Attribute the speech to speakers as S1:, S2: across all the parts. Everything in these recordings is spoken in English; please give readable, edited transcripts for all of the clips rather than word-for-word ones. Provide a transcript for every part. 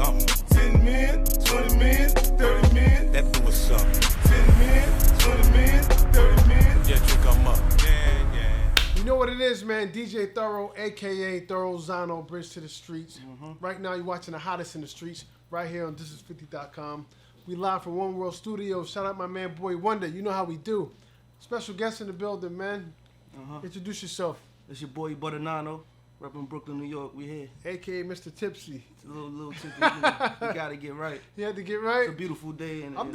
S1: something.
S2: 10 men, 20 men, 30 men.
S1: That bit was something.
S2: 10 men, 20 men, 30 men.
S1: Yeah, trick, I'm up.
S3: You know what it is, man. DJ Thoro, a.k.a. Thoro Zano, Bridge to the Streets. Right now, you're watching the hottest in the streets right here on thisis50.com. We live from One World Studios. Shout out my man, Boy Wonder. You know how we do. Special guest in the building, man. Introduce yourself.
S4: It's your boy Butta Nano, repping Brooklyn, New York. We here.
S3: A.k.a. Mr. Tipsy.
S4: It's a little tipsy. You gotta get right.
S3: You had to get right?
S4: It's a beautiful day. And
S3: I'm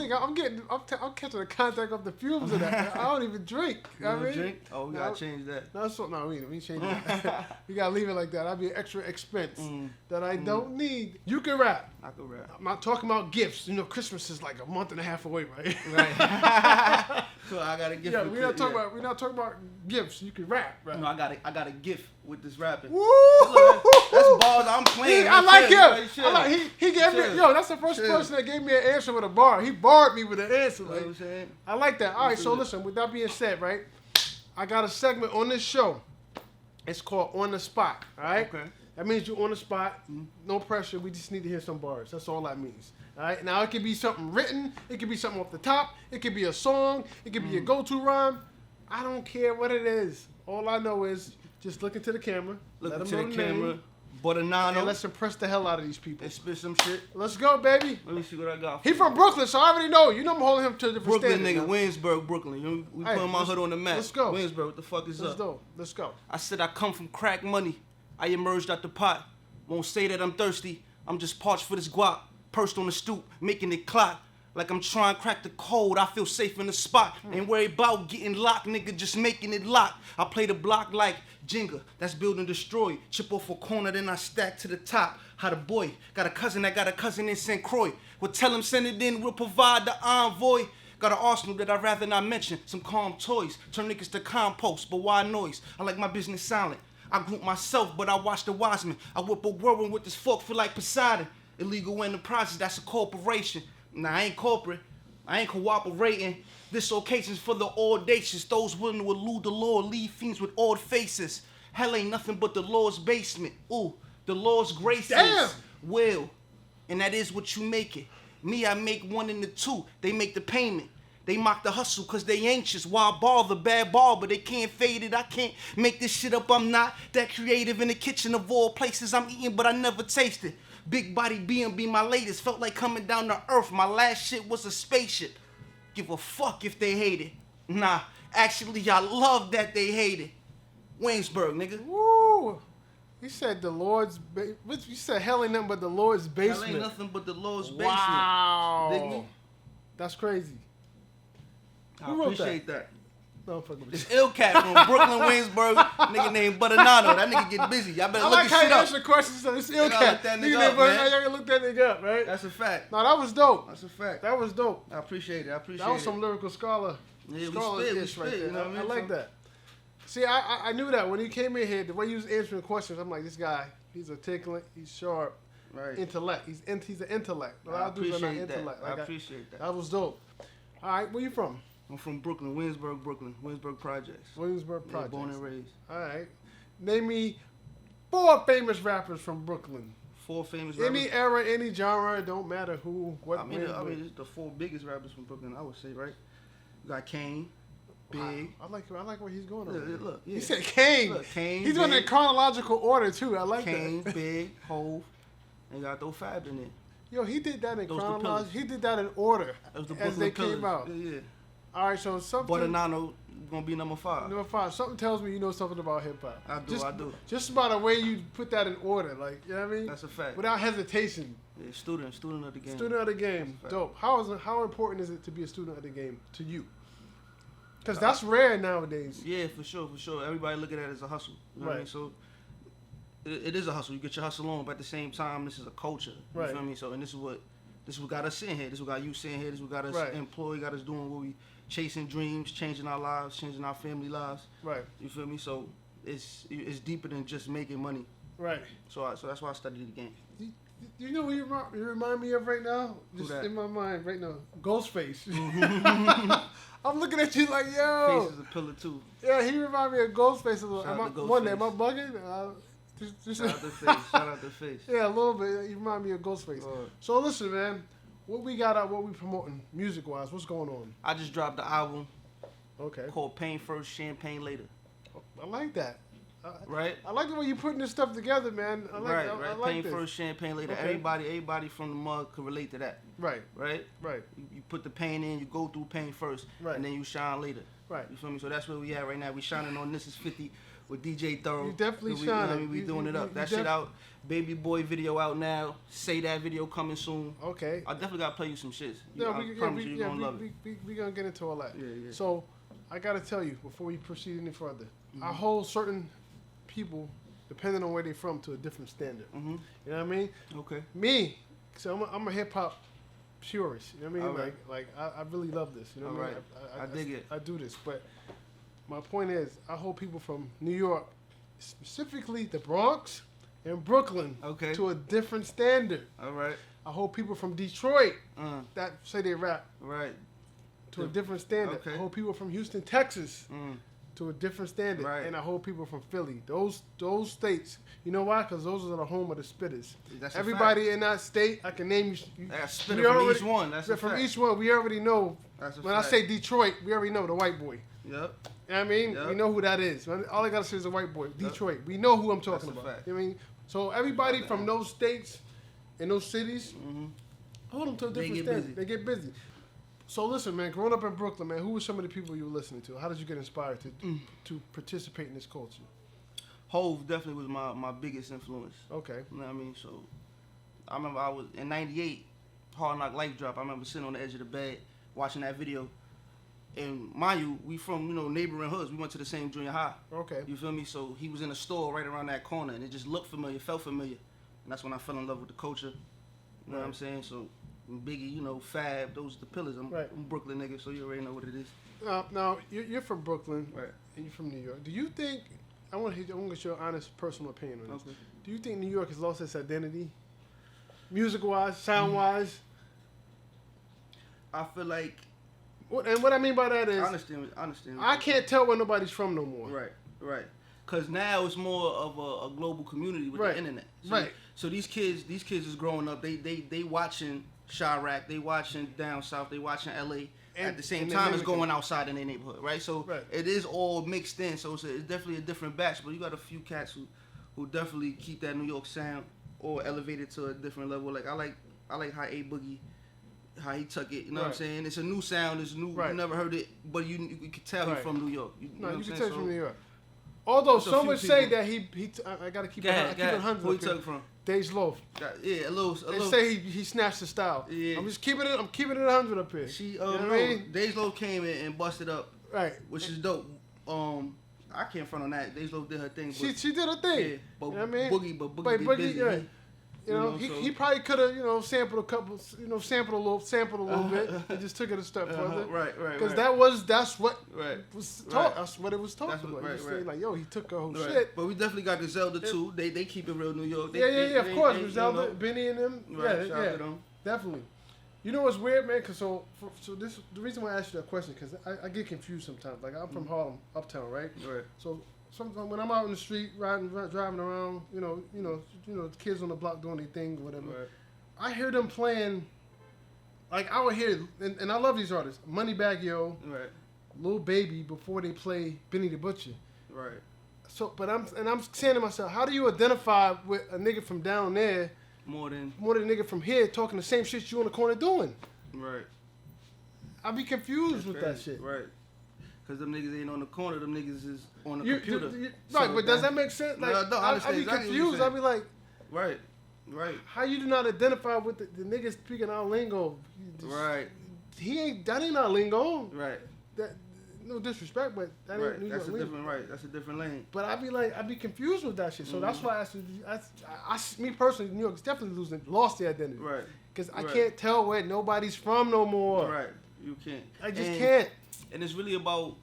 S3: catching the contact of the fumes of that. I don't even drink.
S4: You don't drink? Oh, we gotta change that.
S3: No, we ain't changing that. We gotta leave it like that. That'd be an extra expense that I don't need. You can rap.
S4: I can rap.
S3: I'm not talking about gifts. You know, Christmas is like a month and a half away, right?
S4: Right. So I got a gift.
S3: Yeah, we're not talking about gifts. You can rap, right?
S4: No, I got a gift with this rapping.
S3: Woo!
S4: That's balls I'm playing.
S3: I like him.
S4: Like,
S3: he gave me. Yo, that's the first person that gave me an answer with a bar. He barred me with an answer.
S4: You know what I'm saying?
S3: I like that. All right, so listen. With that being said, right, I got a segment on this show. It's called On the Spot. All right.
S4: Okay.
S3: That means you're on the spot. No pressure. We just need to hear some bars. That's all that means. All right. Now it could be something written. It could be something off the top. It could be a song. It could be a go-to rhyme. I don't care what it is. All I know is just look into the camera.
S4: Look
S3: let
S4: into
S3: them
S4: the
S3: know
S4: camera.
S3: name,
S4: Butta Nano.
S3: and let's impress the hell out of these people.
S4: And spit some shit.
S3: Let's go, baby.
S4: Let me see what I got.
S3: He from Brooklyn, so I already know. You know I'm holding him to a different
S4: Brooklyn
S3: standard.
S4: nigga, Williamsburg, Brooklyn. We
S3: Hey,
S4: putting my hood on the map.
S3: let's go.
S4: Williamsburg, what the fuck is up?
S3: Let's go.
S4: I said I come from crack money. I emerged out the pot. Won't say that I'm thirsty. I'm just parched for this guap. Pursed on the stoop, making it clot. Like I'm trying to crack the code. I feel safe in the spot. Ain't worried about getting locked, nigga, just making it lock. I play the block like Jenga. That's build and destroy. Chip off a corner, then I stack to the top. How the boy got a cousin that got a cousin in St. Croix. Well, tell him send it in, we'll provide the envoy. Got an arsenal that I'd rather not mention. Some calm toys, turn niggas to compost, but why noise? I like my business silent. I group myself, but I watch the wise men. I whip a whirlwind with this fork, feel like Poseidon. Illegal enterprises, that's a corporation. Nah, I ain't corporate. I ain't cooperating. This occasion's for the audacious. Those willing to elude the law, leave fiends with odd faces. Hell ain't nothing but the Lord's basement. Ooh, the Lord's graces.
S3: Damn.
S4: Will. And that is what you make it. Me, I make one and the two. They make the payment. They mock the hustle cause they anxious. Why bother? Bad barber, they can't fade it. I can't make this shit up. I'm not that creative in the kitchen of all places. I'm eating, but I never tasted. Big body B&B, my latest. Felt like coming down to earth. My last shit was a spaceship. Give a fuck if they hate it. Nah, actually, I love that they hate it. Williamsburg, nigga.
S3: Woo! You said the Lord's. You said hell ain't nothing but the Lord's basement.
S4: Hell ain't nothing but the Lord's basement.
S3: Wow.
S4: Dig me?
S3: That's crazy.
S4: I
S3: Who wrote
S4: appreciate that.
S3: No, I'm fucking with
S4: It's
S3: you.
S4: Ill Cat from Brooklyn, Williamsburg. Nigga named Butta Nano. That nigga get busy. Y'all better
S3: I
S4: look
S3: like
S4: his
S3: how
S4: shit
S3: you
S4: up.
S3: answer questions. So it's ill
S4: gotta
S3: cat.
S4: look that
S3: Nigga
S4: nigga
S3: named
S4: up,
S3: Butta
S4: man.
S3: Nano, y'all gotta look that nigga up, right?
S4: That's a fact.
S3: No, that was dope.
S4: That's a fact.
S3: That was dope.
S4: I appreciate it. I appreciate it.
S3: That was some lyrical scholar.
S4: Yeah,
S3: scholar-ish
S4: we spit,
S3: right there.
S4: you know what I mean?
S3: I like that. See, I knew that when he came in here, the way he was answering questions, I'm like, this guy, he's articulate, he's sharp,
S4: Right.
S3: intellect. He's an intellect. A lot
S4: I
S3: of dudes are not
S4: appreciate that.
S3: intellect.
S4: I
S3: Like,
S4: appreciate that.
S3: That was dope. All right, where you from?
S4: I'm from Brooklyn, Williamsburg, Brooklyn. Williamsburg Projects.
S3: Williamsburg
S4: Yeah,
S3: Project.
S4: born and raised.
S3: All right. Name me 4 famous rappers from Brooklyn.
S4: 4 famous
S3: Any
S4: rappers.
S3: era, any genre, don't matter who, what.
S4: I mean,
S3: when,
S4: it's the 4 biggest rappers from Brooklyn, I would say, right? You got Kane, Big.
S3: I like where he's going.
S4: Yeah,
S3: over there.
S4: look, yeah.
S3: He said Kane.
S4: Look, Kane,
S3: He's doing it in
S4: Big.
S3: chronological order too. I like
S4: Kane,
S3: that.
S4: Big, Hove, and you got throw Fab in there.
S3: Yo, he did that in
S4: Those the
S3: chronological.
S4: pillars.
S3: He did that in order
S4: That was the
S3: as
S4: Brooklyn
S3: they
S4: Pillars.
S3: came out.
S4: Yeah, yeah.
S3: All right, so
S4: Butta
S3: something.
S4: Nano gonna be number 5.
S3: Number 5. Something tells me you know something about hip hop.
S4: I do, I do.
S3: Just about the way you put that in order, like you know what I mean.
S4: That's a fact.
S3: Without hesitation.
S4: Yeah, student of the game.
S3: Student of the game.
S4: That's a fact.
S3: Dope. How important is it to be a student of the game to you? Because that's rare nowadays.
S4: Yeah, for sure. Everybody look at it as a hustle. You know what I mean?
S3: Right.
S4: So it is a hustle. You get your hustle on, but at the same time, this is a culture. You
S3: Right.
S4: feel me? So, and this is what got us sitting here. This is what got you sitting here. This is what got us
S3: Right.
S4: employed, got us doing what we chasing dreams, changing our lives, changing our family lives.
S3: Right.
S4: You feel me? So it's deeper than just making money.
S3: Right.
S4: So that's why I studied the game.
S3: You know who you remind me of right now? Just
S4: that?
S3: in my mind right now. Ghostface. I'm looking at you like, yo.
S4: Face is a pillar too.
S3: Yeah, he remind me of Ghostface a little.
S4: Shout out to
S3: One day, am I
S4: Ghostface.
S3: bugging?
S4: Shout out the face. Shout out the face.
S3: Yeah, a little bit. You remind me of Ghostface.
S4: Lord.
S3: So listen, man. What we got out? What we promoting music wise? What's going on?
S4: I just dropped the album
S3: Okay.
S4: called Pain First, Champagne Later.
S3: I like that.
S4: Right?
S3: I like the way you putting this stuff together, man. I like,
S4: Right.
S3: I like
S4: Pain
S3: this.
S4: First, Champagne Later.
S3: Okay.
S4: Everybody from the mug can relate to that.
S3: Right.
S4: Right?
S3: Right.
S4: You put the pain in, you go through pain first,
S3: Right.
S4: and then you shine later.
S3: Right.
S4: You feel me? So that's where we at right now. We shining on This Is 50 with DJ Thoro.
S3: You definitely
S4: You know what I
S3: shining.
S4: mean? We
S3: You-
S4: doing
S3: you-
S4: it up.
S3: you
S4: That
S3: def-
S4: shit out. Baby Boy video out now. Say That video coming soon.
S3: Okay.
S4: I definitely gotta play you some shits.
S3: Yeah,
S4: I promise you, you're gonna love it.
S3: we gonna get into all that.
S4: Yeah, yeah.
S3: So, I gotta tell you before we proceed any further,
S4: Mm-hmm.
S3: I hold certain people, depending on where they're from, to a different standard.
S4: Mm-hmm.
S3: You know what I mean?
S4: Okay.
S3: Me, so I'm a hip hop purist. You know what I mean?
S4: All right.
S3: Like I really love this. You know what I mean?
S4: I dig it.
S3: I do this, but my point is, I hold people from New York, specifically the Bronx and Brooklyn,
S4: Okay.
S3: to a different standard.
S4: All right.
S3: I hold people from Detroit
S4: That.
S3: that say they rap
S4: Right.
S3: to a different standard.
S4: Okay.
S3: I hold people from Houston, Texas,
S4: Mm.
S3: to a different standard,
S4: Right.
S3: and I hold people from Philly. Those states, you know why? Because those are the home of the spitters.
S4: That's a
S3: Everybody in that state, I can name you.
S4: That's spitter
S3: we
S4: from
S3: already-
S4: each one. That's a
S3: from
S4: fact.
S3: each one. We already know.
S4: That's a
S3: When
S4: fact.
S3: I say Detroit, we already know the white boy.
S4: Yep.
S3: You know what I mean?
S4: Yep.
S3: We know who that is. All I gotta say is a white boy. Detroit. We know who I'm talking
S4: That's a
S3: about.
S4: fact.
S3: You know what I mean? So everybody
S4: Okay.
S3: from those states and those cities, hold them to a
S4: They
S3: different
S4: get
S3: standard.
S4: busy.
S3: They get busy. So listen, man. Growing up in Brooklyn, man, who were some of the people you were listening to? How did you get inspired to participate in this culture?
S4: Hove definitely was my biggest influence.
S3: Okay.
S4: You know what I mean? So I remember I was in '98, Hard Knock Life drop. I remember sitting on the edge of the bed watching that video. And mind you, we from neighboring hoods. We went to the same junior high.
S3: Okay.
S4: You feel me? So he was in a store right around that corner, and it just looked familiar, felt familiar, and that's when I fell in love with the culture. You know what I'm
S3: Right.
S4: saying? So Biggie, Fab, those are the pillars. I'm
S3: Right.
S4: a Brooklyn nigga, so you already know what it is.
S3: Now you're from Brooklyn,
S4: Right.
S3: and you're from New York. Do you think? I want to get your honest personal opinion on this.
S4: Okay.
S3: Do you think New York has lost its identity, music-wise, sound-wise?
S4: I feel like
S3: And what I mean by that is,
S4: I understand.
S3: I can't tell where nobody's from no more.
S4: Right. Cause now it's more of a global community with
S3: Right.
S4: the internet. So,
S3: Right.
S4: So these kids is growing up. They watching Chirac. They watching down south. They watching LA.
S3: And-
S4: At the same
S3: and they
S4: time as
S3: mimicking
S4: going outside in their neighborhood, right? So
S3: Right.
S4: it is all mixed in. So it's definitely a different batch. But you got a few cats who definitely keep that New York sound or elevate it to a different level. Like I like how A Boogie, how he took it. You know what I'm
S3: Right.
S4: saying? It's a new sound. It's new.
S3: Right.
S4: You never heard it, but you can tell
S3: Right.
S4: he's from New York. You know
S3: No,
S4: what
S3: you
S4: I'm
S3: can
S4: saying?
S3: tell it's
S4: So-
S3: from New York. Although
S4: There's a
S3: some
S4: few
S3: would say
S4: people-
S3: that I gotta keep
S4: Go
S3: it,
S4: ahead,
S3: keep
S4: go
S3: it
S4: ahead.
S3: 100.
S4: Who you
S3: okay?
S4: took from?
S3: Days Loaf.
S4: Yeah, a little.
S3: They say he snatched the style.
S4: Yeah.
S3: I'm keeping it 100 up here.
S4: She
S3: you know what I
S4: no,
S3: mean?
S4: Days Low came in and busted up,
S3: Right.
S4: which is dope. I can't front on that. Days Low did her thing. But,
S3: She did her thing.
S4: yeah, but
S3: you know what I mean?
S4: Boogie
S3: But
S4: be
S3: Boogie,
S4: busy.
S3: yeah. You know,
S4: so-
S3: he probably could have, sampled a couple, sampled a little bit. He just took it a step further.
S4: Right.
S3: Because
S4: Right.
S3: that's what
S4: Right.
S3: was
S4: Right.
S3: taught. That's what it was taught
S4: That's what-
S3: about.
S4: right,
S3: You say,
S4: right.
S3: like, yo, he took her whole
S4: Right.
S3: shit.
S4: But we definitely got Griselda too. They keep it real New York. They,
S3: Yeah, of course.
S4: they,
S3: Griselda,
S4: you know,
S3: Benny and them.
S4: Right, shout out
S3: yeah,
S4: to them.
S3: definitely. You know what's weird, man? Cause so this the reason why I asked you that question, cause I get confused sometimes. Like I'm from Harlem, uptown, right?
S4: Right.
S3: So sometimes when I'm out in the street driving around, the kids on the block doing their thing, or whatever.
S4: Right.
S3: I hear them playing. Like I would hear, and I love these artists, Moneybagg Yo,
S4: Right.
S3: Lil Baby, before they play Benny the Butcher.
S4: Right.
S3: So, but I'm saying to myself, how do you identify with a nigga from down there
S4: More than
S3: more than a nigga from here talking the same shit you on the corner doing?
S4: right.
S3: I be confused with that
S4: Crazy.
S3: shit.
S4: Right. Cause them niggas ain't on the corner. Them niggas is on the
S3: You-
S4: computer.
S3: right,
S4: So
S3: but does that make sense?
S4: No,
S3: Like,
S4: no, I
S3: I
S4: understand
S3: be
S4: exactly what you're
S3: confused. I
S4: saying.
S3: be like,
S4: Right. Right.
S3: how you do not identify with the niggas speaking our lingo?
S4: Right.
S3: That ain't our lingo.
S4: Right.
S3: That, no disrespect, but that ain't
S4: Right.
S3: New
S4: That's a
S3: York lingo.
S4: different right. That's a different lane.
S3: But I be confused with that shit. So that's
S4: Mm-hmm.
S3: why me personally, New York's definitely lost their identity.
S4: Right.
S3: Because I
S4: Right.
S3: can't tell where nobody's from no more.
S4: Right. You can't.
S3: I just
S4: And-
S3: can't.
S4: And it's really about.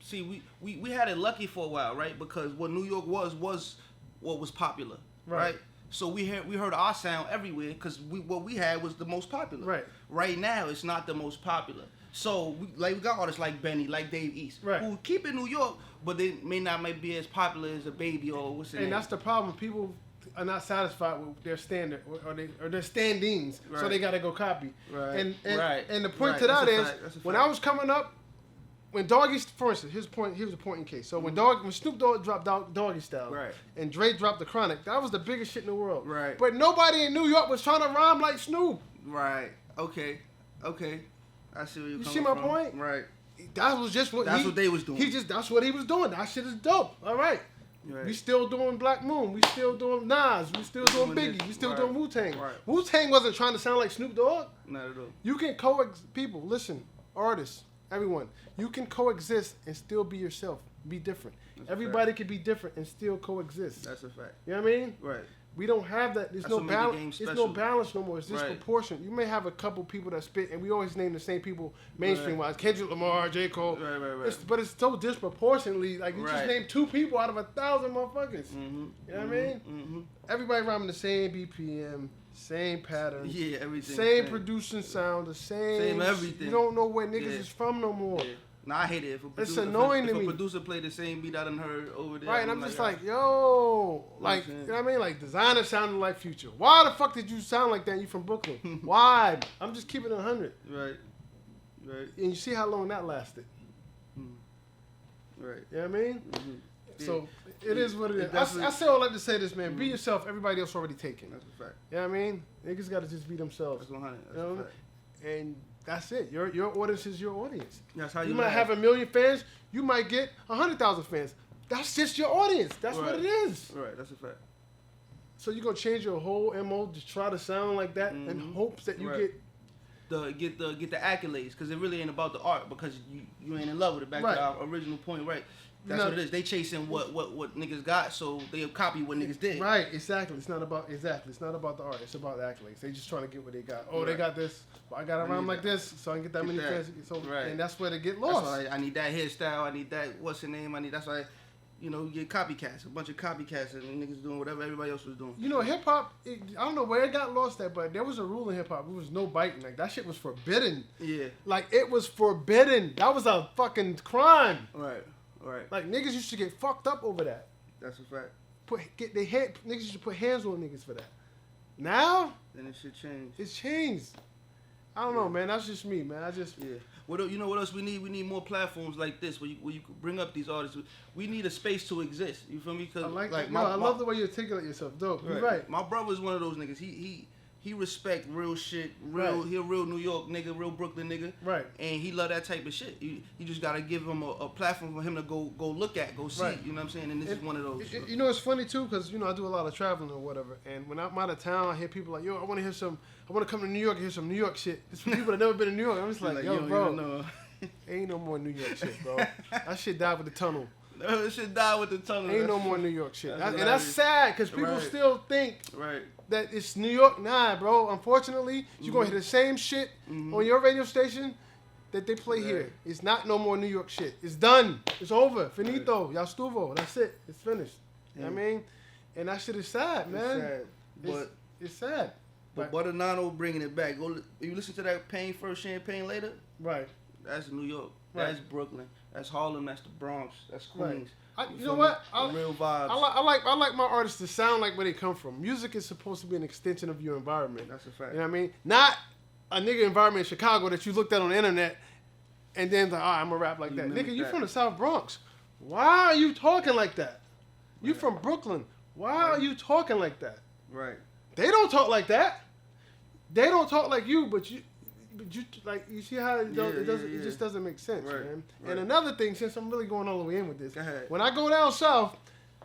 S4: See, we had it lucky for a while, right? Because what New York was what was popular,
S3: Right.
S4: right? So we heard our sound everywhere because what we had was the most popular.
S3: Right.
S4: Right now, it's not the most popular. So we got artists like Benny, like Dave East,
S3: Right.
S4: who keep in New York, but they may not be as popular as a Baby or what's the name.
S3: And that's the problem. People are not satisfied with their standard or their standings, so
S4: Right.
S3: they gotta go copy.
S4: Right.
S3: And the point
S4: Right.
S3: to that
S4: That's a
S3: is,
S4: fact. That's a
S3: when
S4: fact.
S3: I was coming up, when Doggy, for instance, here's a point in case. So when Snoop Dogg dropped Doggy Style,
S4: Right.
S3: and Dre dropped The Chronic, that was the biggest shit in the world.
S4: Right.
S3: But nobody in New York was trying to rhyme like Snoop.
S4: Right. Okay. I see where you're
S3: You
S4: coming
S3: see my
S4: from.
S3: point?
S4: Right.
S3: That was just what
S4: That's what they was doing.
S3: That's what he was doing. That shit is dope. All right.
S4: Right.
S3: We still doing Black Moon. We still doing Nas. We still doing
S4: Doing
S3: Biggie.
S4: this.
S3: We still
S4: Right.
S3: doing Wu-Tang.
S4: Right.
S3: Wu-Tang wasn't trying to sound like Snoop Dogg.
S4: Not at all.
S3: You can people, listen, artists, everyone. You can coexist and still be yourself. Be different.
S4: That's a
S3: Everybody can be different and still coexist.
S4: That's a fact.
S3: You know what I mean?
S4: Right.
S3: We don't have that. There's
S4: That's
S3: no
S4: what make the game
S3: balance. There's
S4: special.
S3: no balance no more. It's
S4: Right.
S3: disproportionate. You may have a couple people that spit, and we always name the same people mainstream wise. Kendrick Lamar, J. Cole.
S4: Right.
S3: But it's so disproportionately. Like, you just
S4: Right.
S3: name 2 people out of 1,000 motherfuckers.
S4: Mm-hmm.
S3: You know what I mean?
S4: Mm-hmm.
S3: Everybody rhyming the same BPM, same pattern,
S4: Yeah, everything.
S3: same producing sound, the same
S4: everything.
S3: You don't know where niggas
S4: Yeah.
S3: is from no more.
S4: Yeah. Nah, I hate it. If a producer,
S3: annoying
S4: if
S3: to me.
S4: a producer play the same beat I done heard over there.
S3: Right, and I'm just like,
S4: yo.
S3: yo, like,
S4: saying?
S3: you know what I mean? Like, Designer sounded like Future. Why the fuck did you sound like that? You from Brooklyn. Why? I'm just keeping it 100.
S4: Right.
S3: And you see how long that lasted.
S4: Right.
S3: You know what I mean?
S4: Mm-hmm.
S3: So, it is what it is.
S4: definitely-
S3: I say all that to say this, man. Be yourself. Everybody else already taken.
S4: That's a fact.
S3: You know what I mean? Niggas got to just be themselves.
S4: That's 100. That's
S3: You know
S4: a
S3: what I
S4: fact.
S3: mean? And that's it. Your audience is your audience.
S4: That's how
S3: You
S4: you
S3: might
S4: laugh.
S3: have 1 million fans. You might get 100,000 fans. That's just your audience. That's what
S4: Right.
S3: it is.
S4: Right. That's a fact.
S3: So you're gonna change your whole MO to try to sound like that in hopes that you
S4: Right.
S3: get
S4: Get the accolades, because it really ain't about the art, because you ain't in love with it. Back
S3: Right.
S4: to our original point, right? That's
S3: not-
S4: what it is. They chasing what niggas got, so they'll copy what niggas did.
S3: right. Exactly. It's not about the art. It's about the accolades. They just trying to get what they got. Oh, they
S4: Right.
S3: got this. Well, I got to
S4: I
S3: rhyme
S4: need
S3: like
S4: that.
S3: this, so I can get that many
S4: that.
S3: fans. So
S4: Right.
S3: and that's where they get
S4: That's
S3: lost.
S4: why I need that hairstyle. I need that. What's the name? That's why, you get copycats. A bunch of copycats and niggas doing whatever everybody else was doing.
S3: You know, hip hop. I don't know where it got lost at, but there was a rule in hip hop. It was no biting. Like, that shit was forbidden.
S4: Yeah.
S3: Like, it was forbidden. That was a fucking crime.
S4: Right.
S3: Like, niggas used to get fucked up over that.
S4: That's a fact.
S3: Niggas used to put hands on niggas for that. Now
S4: Then it should change.
S3: it's changed. I don't know, man. That's just me, man.
S4: Yeah. What else we need? We need more platforms like this where you can bring up these artists. We need a space to exist. You feel me? Cause
S3: I love the way you articulate yourself. Dope. You're right.
S4: My brother's one of those niggas. He respect real shit. He a real New York nigga, real Brooklyn nigga.
S3: Right.
S4: And he love that type of shit. You just gotta give him a platform for him to go look at, go see.
S3: Right.
S4: You know what I'm saying? And this is one of those.
S3: You know, it's funny too, because I do a lot of traveling or whatever. And when I'm out of town, I hear people like, "Yo, I want to come to New York and hear some New York shit." It's for people that never been to New York. I'm just like, "Yo, bro,
S4: No.
S3: ain't no more New York shit, bro. That shit died with the tunnel.
S4: It should die with the tunnel.
S3: Ain't no more New York shit."
S4: That's
S3: And that's
S4: hilarious.
S3: sad because people
S4: Right.
S3: still think
S4: Right.
S3: that it's New York. Nah, bro. Unfortunately, you're gonna hear the same shit on your radio station that they play here.
S4: Right.
S3: It's not no more New York shit. It's done. It's over. Finito. Ya stuvo. That's it. It's finished. You know what I mean? And that shit is sad, man.
S4: Sad. But
S3: It's sad.
S4: But Butta Nano bringing it back. You listen to that Pain First, Champagne Later?
S3: Right.
S4: That's New York.
S3: Right.
S4: That's Brooklyn. That's Harlem. That's the Bronx. That's
S3: Right.
S4: Queens.
S3: You
S4: feel
S3: know
S4: me?
S3: what?
S4: The real vibes.
S3: I like my artists to sound like where they come from. Music is supposed to be an extension of your environment.
S4: That's a fact.
S3: You know what I mean? Not a nigga environment in Chicago that you looked at on the internet and then like, I'm gonna rap like
S4: You
S3: that.
S4: mimic
S3: Nigga, you
S4: that.
S3: from the South Bronx. Why are you talking like that? You from Brooklyn. Why are you talking like that?
S4: Right.
S3: They don't talk like that. They don't talk like you, but you like you see how it just doesn't make sense,
S4: Right,
S3: man.
S4: right.
S3: And another thing, since I'm really going all the way in with this,
S4: Go ahead.
S3: when I go down south,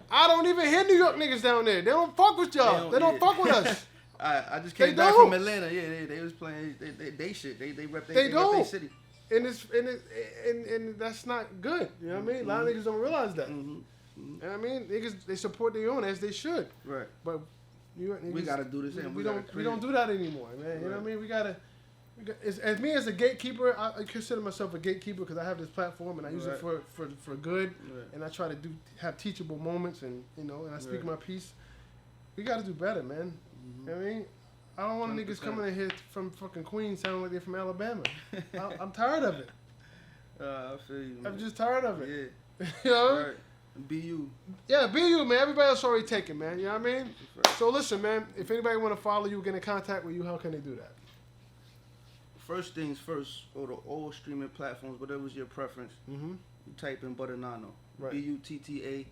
S3: I don't even hear New York niggas down there. They don't fuck with y'all. They don't fuck with us.
S4: I just
S3: They
S4: came back
S3: don't.
S4: from Atlanta. Yeah, they was playing. They shit. They rep
S3: They
S4: they rep
S3: don't.
S4: their city.
S3: And that's not good. You know what I mean? A lot of niggas don't realize that.
S4: Mm-hmm.
S3: You know what I mean? Niggas, they support their own as they should.
S4: Right.
S3: But New York niggas,
S4: We gotta do this. And
S3: we don't do that anymore, man. You know what I
S4: Right.
S3: mean? We gotta. As me as a gatekeeper, I consider myself a gatekeeper because I have this platform and I use it
S4: Right.
S3: for good,
S4: Right.
S3: and I try to have teachable moments and and I speak
S4: Right.
S3: my piece. We got to do better, man. You know what I mean? I don't want
S4: 100%.
S3: niggas coming in here from fucking Queens sounding like they're from Alabama. I'm tired of it.
S4: I feel you, man.
S3: I'm just tired of it.
S4: Yeah.
S3: You know?
S4: Right. Be you.
S3: Yeah, be you, man. Everybody else already taken, man. You know what I mean? So listen, man. If anybody want to follow you, get in contact with you, how can they do that?
S4: First things first, go to all streaming platforms, whatever's your preference.
S3: Mm-hmm.
S4: You type in Butta Nano.
S3: Right.
S4: Buttanano,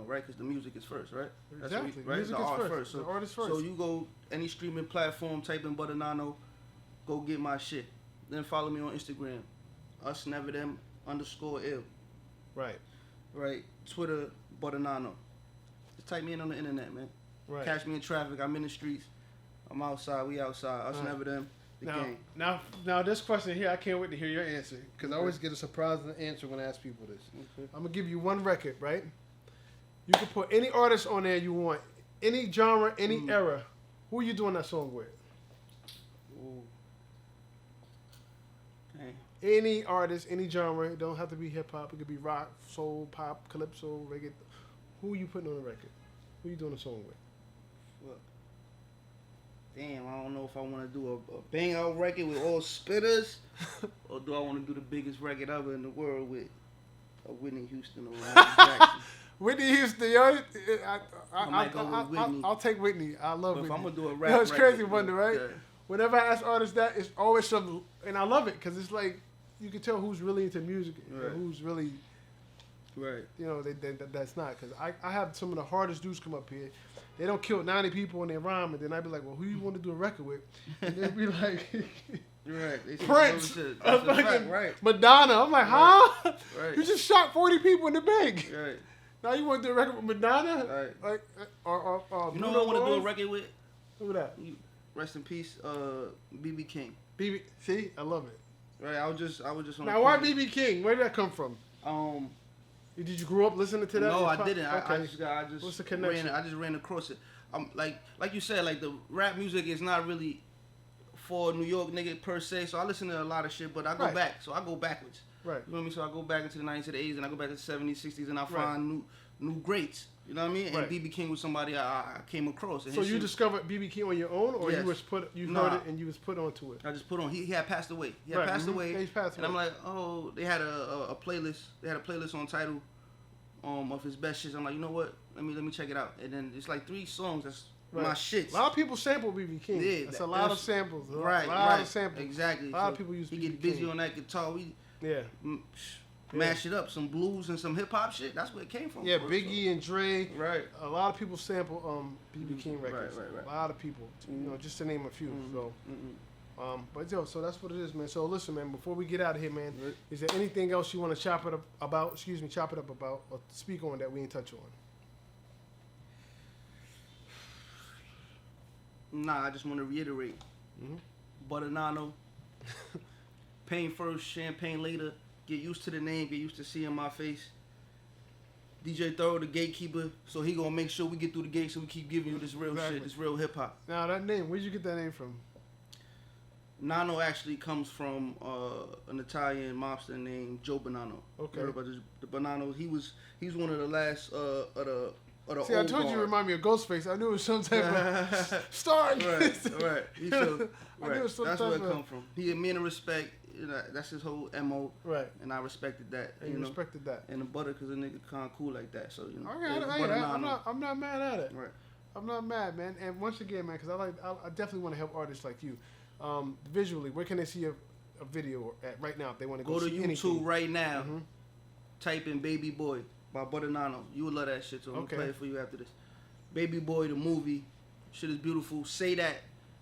S4: right? Because the music is first, right?
S3: Exactly.
S4: Right?
S3: Music
S4: the
S3: is
S4: art
S3: first.
S4: So,
S3: The artist first.
S4: So you go any streaming platform, type in Butta Nano, go get my shit. Then follow me on Instagram, _ill.
S3: Right.
S4: Right. Twitter, Butta Nano. Just type me in on the internet, man.
S3: Right.
S4: Catch me in traffic. I'm in the streets. I'm outside. We outside. Us never them. The gang.
S3: Now, this question here, I can't wait to hear your answer because I always get a surprising answer when I ask people this.
S4: Okay.
S3: I'm gonna give you one record, right? You can put any artist on there you want, any genre, any era. Who are you doing that song with?
S4: Ooh. Dang.
S3: Any artist, any genre. It don't have to be hip hop. It could be rock, soul, pop, calypso, reggae. Who are you putting on the record? Who are you doing a song with?
S4: Look. Damn, I don't know if I want to do a bang out record with all spitters, or do I want to do the biggest record ever in the world with a Whitney Houston or Michael Jackson?
S3: Whitney Houston, yo.
S4: I might go with Whitney.
S3: I'll take Whitney. I love
S4: But
S3: Whitney.
S4: if I'm gonna do a rap,
S3: Yo, it's
S4: record,
S3: crazy, Wonder, right?
S4: Yeah.
S3: Whenever I ask artists that, it's always something, and I love it because it's like you can tell who's really into music
S4: Right.
S3: and who's really,
S4: Right.
S3: you know, that's not. Because I have some of the hardest dudes come up here. They don't kill 90 people in their rhyme, and then I'd be like, well, who you want to do a record with? And they'd be like,
S4: Right. They say
S3: Prince,
S4: some shit. That's a fact, right.
S3: Madonna. I'm like, huh?
S4: Right.
S3: You just shot 40 people in the bank.
S4: Right.
S3: Now you want to do a record with Madonna?
S4: Right.
S3: Like, or
S4: You know
S3: Bruno
S4: who I want to do a
S3: Mars?
S4: record with?
S3: Who that?
S4: Rest in peace, BB King.
S3: BB. See, I love it.
S4: Right. I was just on.
S3: Now, why BB King? Where did that come from?
S4: Um.
S3: Did you grow up listening to that?
S4: No, I didn't.
S3: Okay.
S4: I just
S3: What's the connection?
S4: I just ran across it. Like you said, like the rap music is not really for New York nigga per se. So I listen to a lot of shit, but I go
S3: Right.
S4: back. So I go backwards.
S3: Right.
S4: You know what I mean? So I go back into the 90s, to the 80s, and I go back to the 70s, 60s, and I find new greats. You know what I mean?
S3: Right.
S4: And BB King was somebody I came across. And
S3: So
S4: his
S3: you
S4: shit-
S3: discovered BB King on your own, or
S4: Yes.
S3: you was heard it and you was put onto it?
S4: I just put on. He had passed away. He had
S3: Right,
S4: passed
S3: mhm.
S4: away.
S3: Yeah, he's passed
S4: and I'm
S3: away.
S4: like, oh, they had a playlist. They had a playlist on Tidal, of his best shits. I'm like, you know what? Let me check it out. And then it's like 3 songs. That's
S3: Right.
S4: my shits.
S3: A lot of people sample BB King.
S4: Yeah,
S3: That's a lot of
S4: that's-
S3: samples.
S4: Right,
S3: A lot
S4: right.
S3: of samples.
S4: Exactly.
S3: A lot of
S4: So
S3: people use
S4: He
S3: BB
S4: get busy
S3: King.
S4: on that guitar. We
S3: Yeah.
S4: mash it up. Some blues and some hip hop shit. That's where it came from.
S3: Yeah,
S4: bro.
S3: Biggie and Dre.
S4: So- right.
S3: A lot of people sample BB King records.
S4: Right.
S3: A lot of people. You know, just to name a few. So.
S4: Mm-mm.
S3: But yo, so that's what it is, man. So listen, man. Before we get out of here, man,
S4: Right.
S3: is there anything else you want to chop it up about? Or speak on that we ain't touch on?
S4: Nah, I just want to reiterate.
S3: Mhm.
S4: Butta Nano. Pain first, champagne later. Get used to the name. Get used to seeing my face. DJ Thoro, the gatekeeper. So he gonna make sure we get through the gate. So we keep giving you this real
S3: Exactly.
S4: shit, this real hip hop.
S3: Now that name, where'd you get that name from?
S4: Nano actually comes from an Italian mobster named Joe Bonanno.
S3: Okay.
S4: You heard about the Bonanno? He was one of the last of the
S3: See, I
S4: old
S3: told you you
S4: guard.
S3: remind me of Ghostface. I knew it was some type of star.
S4: Right. He so,
S3: I knew it was some
S4: That's
S3: type
S4: where it
S3: of-
S4: come from. He a man of respect. You know, that's his whole MO,
S3: Right.
S4: and I respected that.
S3: And you respected that.
S4: And the Butter, cause a nigga kind of cool like that. So you know,
S3: Okay,
S4: yeah,
S3: hey,
S4: Butta
S3: I'm
S4: Nano.
S3: not mad at it.
S4: Right.
S3: I'm not mad, man. And once again, man, because I definitely want to help artists like you. Visually, where can they see a video at right now if they want to
S4: Go to
S3: see
S4: YouTube
S3: anything?
S4: right now.
S3: Mhm.
S4: Type in "Baby Boy" by Butta Nano. You will love that shit. So I'm
S3: Okay.
S4: gonna play it for you after this. Baby Boy, the movie, shit is beautiful. Say that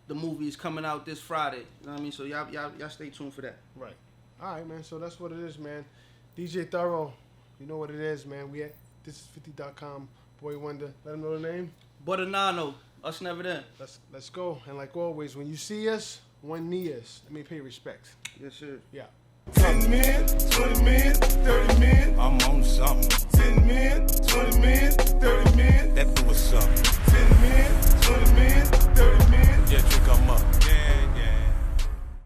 S4: the movie is coming out this Friday. You know what I mean? So y'all stay tuned for that.
S3: Right. All right, man. So that's what it is, man. DJ Thoro, you know what it is, man. We at this is50.com. Boy Wonder, let them know the name.
S4: Butta Nano, us never then.
S3: Let's go. And like always, when you see us, one knee us. Let me pay respect.
S4: Yes, sir.
S3: Yeah.
S2: 10 men, 20 men, 30 men.
S1: I'm on something.